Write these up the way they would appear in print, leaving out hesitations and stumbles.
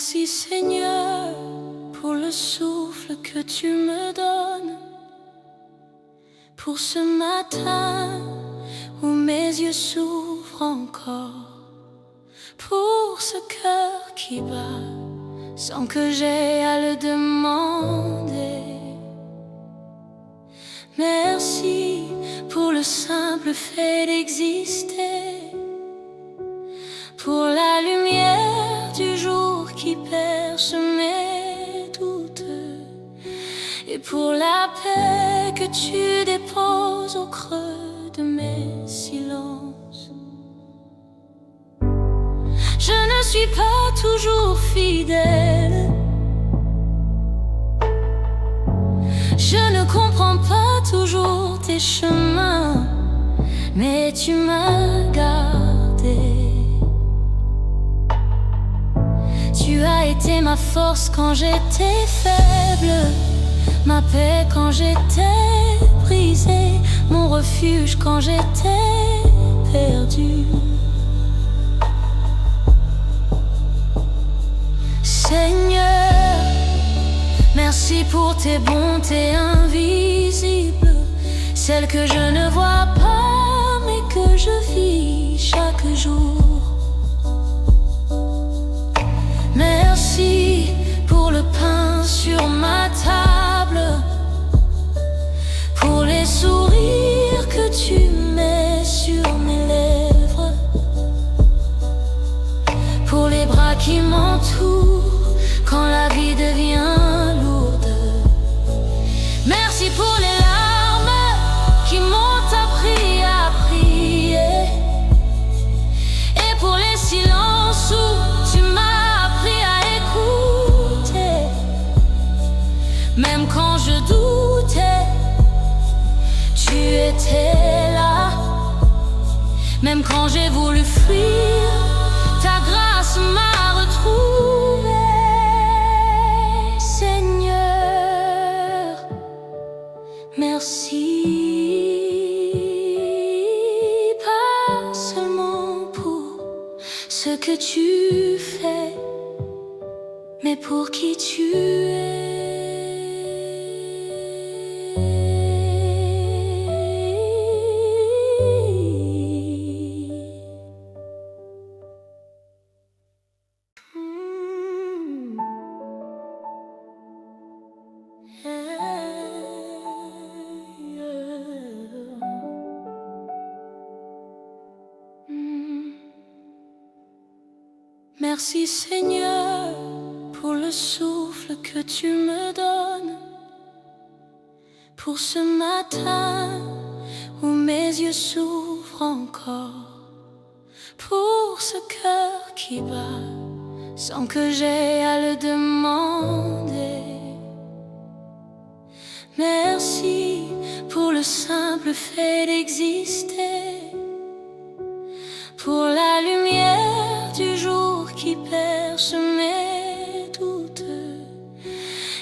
Merci Seigneur pour le souffle que tu me donnes, pour ce matin où mes yeux s'ouvrent encore, pour ce cœur qui bat sans que j'aie à le demander. Merci pour le simple fait d'exister, pour la lumière du jour qui perce mes doutes, et pour la paix que tu déposes au creux de mes silences. Je ne suis pas toujours fidèle, je ne comprends pas toujours tes chemins, mais tu m'as gardé. Tu as été ma force quand j'étais faible, ma paix quand j'étais brisée, mon refuge quand j'étais perdu. Seigneur, merci pour tes bontés invisibles, celles que je ne vois pas mais que je vis chaque jour. Merci pour le pain sur ma table, pour les sourires que tu mets sur mes lèvres, pour les bras qui m'entourent quand la vie devient lourde. Merci pour les larmes qui m'ont appris à prier, et pour les silences où tu m'as appris à écouter. Même quand je doutais, tu étais là. Même quand j'ai voulu fuir, ta grâce m'a retrouvée. Seigneur, merci, pas seulement pour ce que tu fais, mais pour qui tu es. Merci Seigneur pour le souffle que tu me donnes, pour ce matin où mes yeux s'ouvrent encore, pour ce cœur qui bat sans que j'aie à le demander. Merci pour le simple fait d'exister, pour la lumière du jour qui perce mes doutes,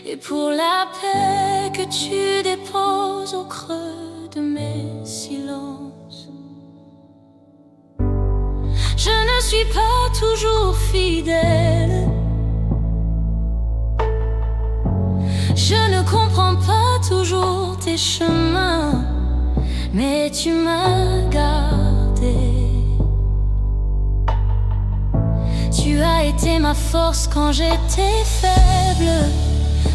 et pour la paix que tu déposes au creux de mes silences. Je ne suis pas toujours fidèle, je ne comprends pas toujours tes chemins, mais tu m'as gardé. Tu as été ma force quand j'étais faible,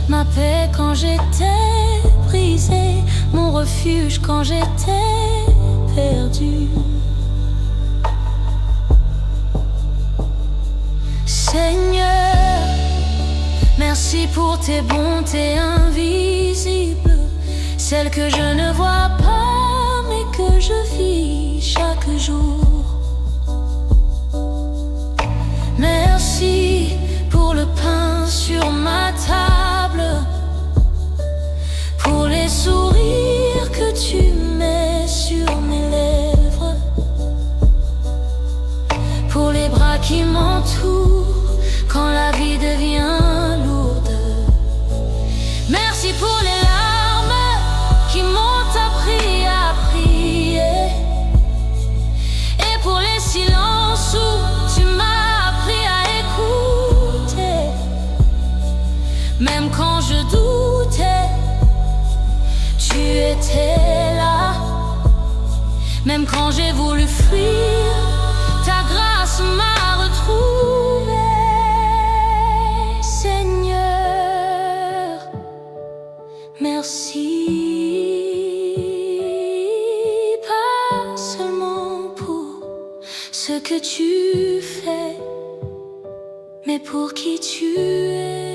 ma paix quand j'étais brisée, mon refuge quand j'étais perdu. Seigneur, merci pour tes bontés invisibles, celles que je ne vois pas mais que je vis chaque jour. Merci pour le pain sur ma table, pour les sourires que tu mets sur mes lèvres, pour les bras qui m'entourent quand la vie devient lourde. Merci pour les larmes qui m'ont appris à prier, Même quand je doutais, tu étais là. Même quand j'ai voulu fuir, ta grâce m'a retrouvé. Seigneur, merci. Pas seulement pour ce que tu fais, mais pour qui tu es.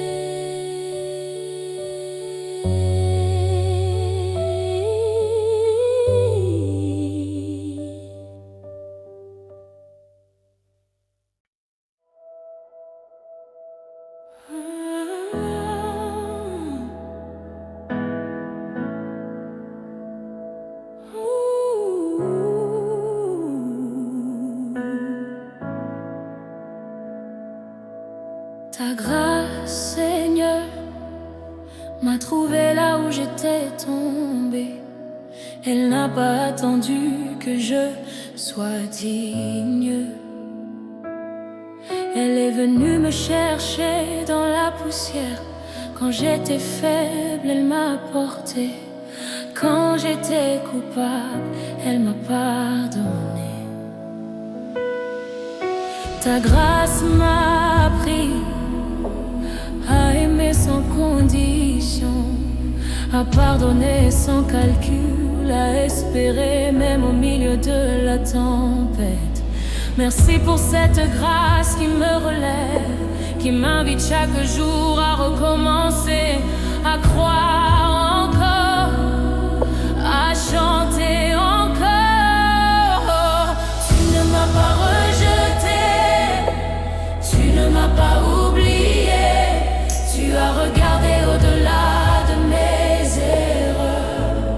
Ta grâce, Seigneur, m'a trouvé là où j'étais tombé. Elle n'a pas attendu que je sois digne. Elle est venue me chercher dans la poussière. Quand j'étais faible, elle m'a porté. Quand j'étais coupable, elle m'a pardonné. Ta grâce m'a appris à aimer sans condition, à pardonner sans calcul, à espérer même au milieu de la tempête. Merci pour cette grâce qui me relève, qui m'invite chaque jour à recommencer, à croire encore, à chanter encore. Tu ne m'as pas rejeté, tu ne m'as pas oublié. Tu as regardé au-delà de mes erreurs,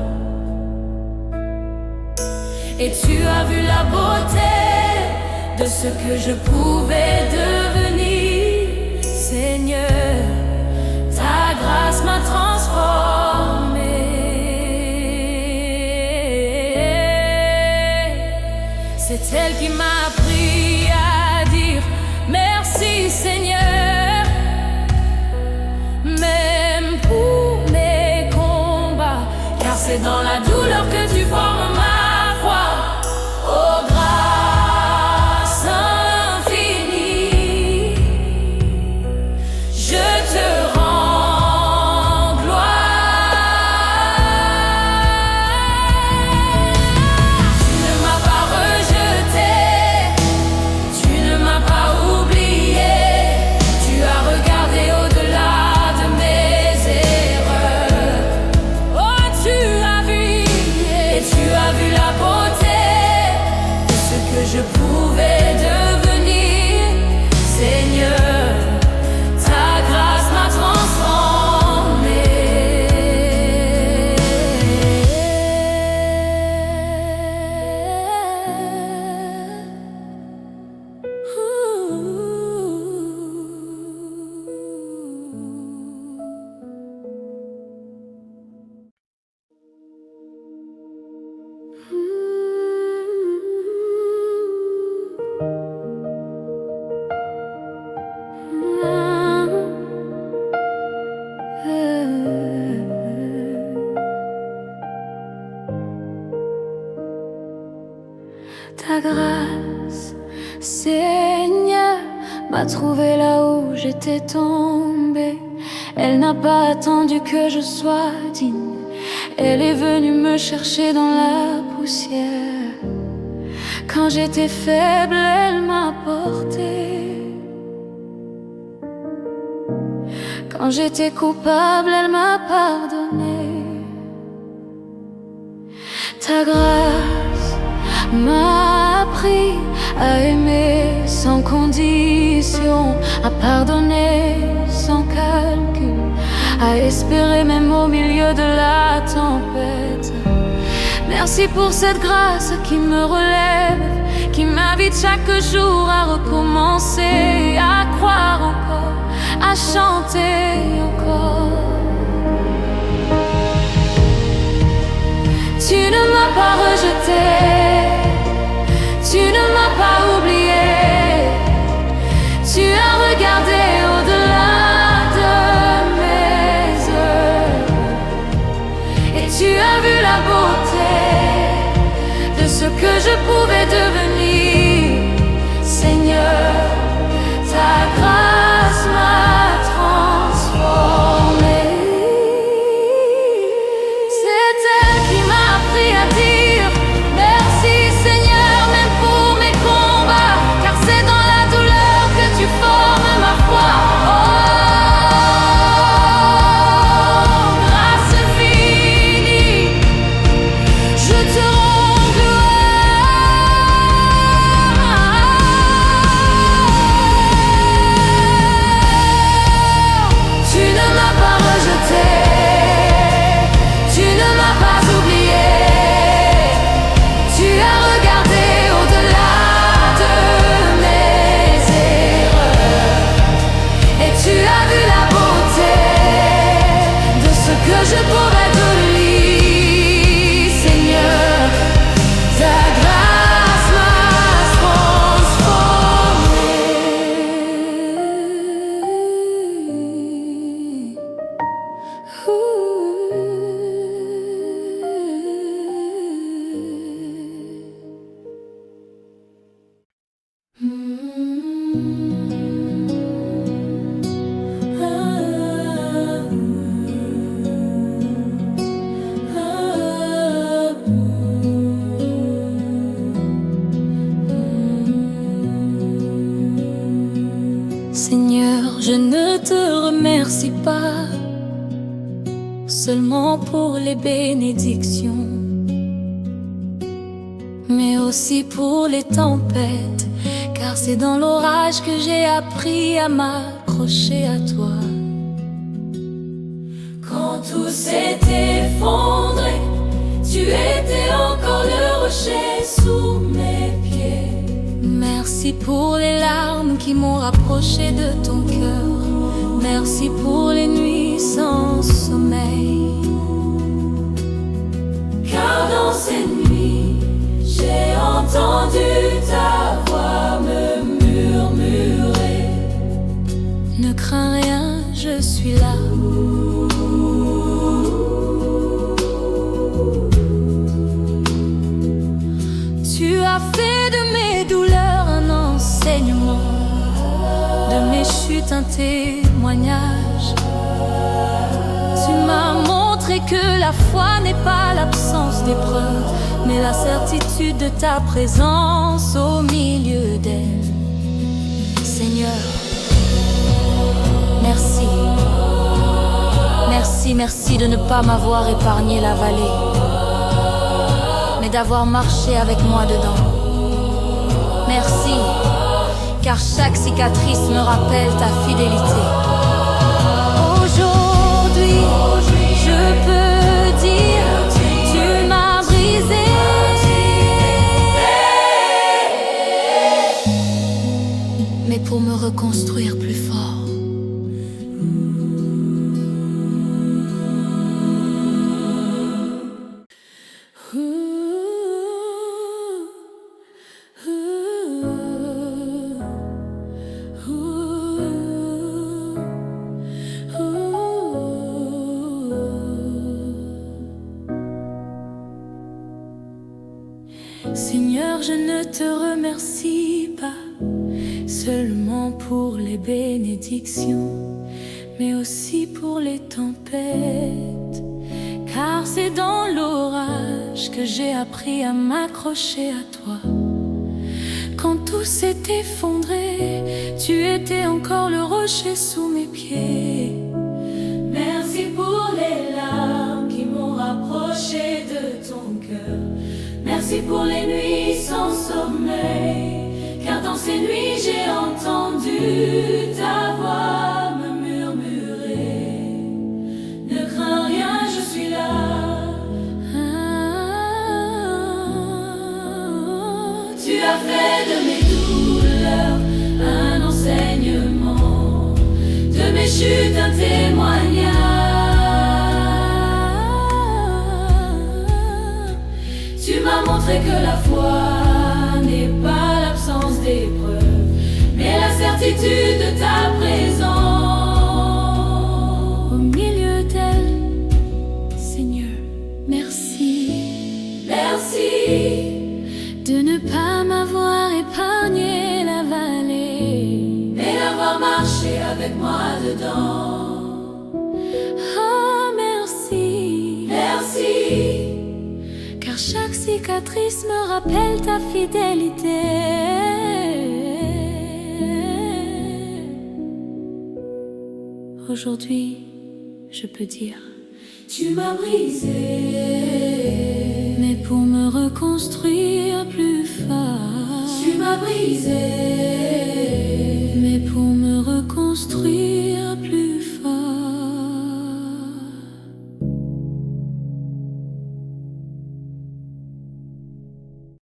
et tu as vu la beauté de ce que je pouvais devenir. Seigneur, ta grâce m'a transformé. C'est elle qui m'a appris à dire merci, Seigneur. Même pour mes combats, car c'est dans la douleur que tu formes ma foi. Oh, grâce infinie, je te rends gloire. Tu ne m'as pas rejeté, tu ne m'as pas oublié. Tu as regardé au-delà de mes erreurs. Oh, tu as vu, et tu as vu la beauté de ce que je pouvais devenir. Seigneur, ta grâce m'a transformé. Ta grâce, Seigneur, m'a trouvé là où j'étais tombé. Elle n'a pas attendu que je sois digne. Elle est venue me chercher dans la poussière. Quand j'étais faible, elle m'a porté. Quand j'étais coupable, elle m'a pardonné. Ta grâce m'a appris à aimer sans condition, à pardonner sans calcul, à espérer même au milieu de la tempête. Merci pour cette grâce qui me relève, qui m'invite chaque jour à recommencer, à croire encore, à chanter encore. Tu ne m'as pas rejeté, tu ne m'as pas oublié. Tu as regardé au-delà de mes que je pouvais devenir. Seigneur, ta grâce m'a transformé. C'est elle qui m'a appris à dire merci Seigneur, même pour mes combats, car c'est dans la douleur que tu formes ma foi. Oh, grâce infinie, je te rends gloire. Tu ne m'as pas rejeté, tu ne m'as pas oublié. Tu as regardé au-delà de mes erreurs et tu as vu la beauté de ce que je pourrais devenir. Seigneur, ta grâce m'a Seigneur, je ne te remercie pas seulement pour les bénédictions, mais aussi pour les tempêtes, car c'est dans l'orage que j'ai appris à m'accrocher à toi. Quand tout s'est effondré, tu étais encore le rocher sous mes pieds. Merci pour les larmes qui m'ont rapproché de ton cœur. Merci pour les nuits sans sommeil. Car dans ces nuits, j'ai entendu ta voix me murmurer: ne crains rien, je suis là. Tu as fait de mes douleurs un enseignement, de mes chutes un témoignage. Tu m'as montré que la foi n'est pas l'absence d'épreuves, mais la certitude de ta présence au milieu d'elle. Seigneur, merci. Merci, merci de ne pas m'avoir épargné la vallée, mais d'avoir marché avec moi dedans. Merci, car chaque cicatrice me rappelle ta fidélité. Aujourd'hui, je peux dire, tu m'as brisé, mais pour me reconstruire plus fort. Seigneur, je ne te remercie pas seulement pour les bénédictions, mais aussi pour les tempêtes, car c'est dans l'orage que j'ai appris à m'accrocher à toi. Quand tout s'est effondré, tu étais encore le rocher sous mes pieds. Merci pour les larmes qui m'ont rapproché de ton cœur. Merci pour les nuits sans sommeil, car dans ces nuits j'ai entendu ta voix me murmurer: ne crains rien, je suis là. Tu as fait de mes douleurs un enseignement, de mes chutes un témoignage. Tu m'as montré que la foi n'est pas l'absence d'épreuves, mais la certitude de ta présence au milieu d'elle. Seigneur, merci. Merci, Ah, merci, Merci, car chaque cicatrice me rappelle ta fidélité. Aujourd'hui, je peux dire, tu m'as brisé, mais pour me reconstruire plus fort, tu m'as brisé.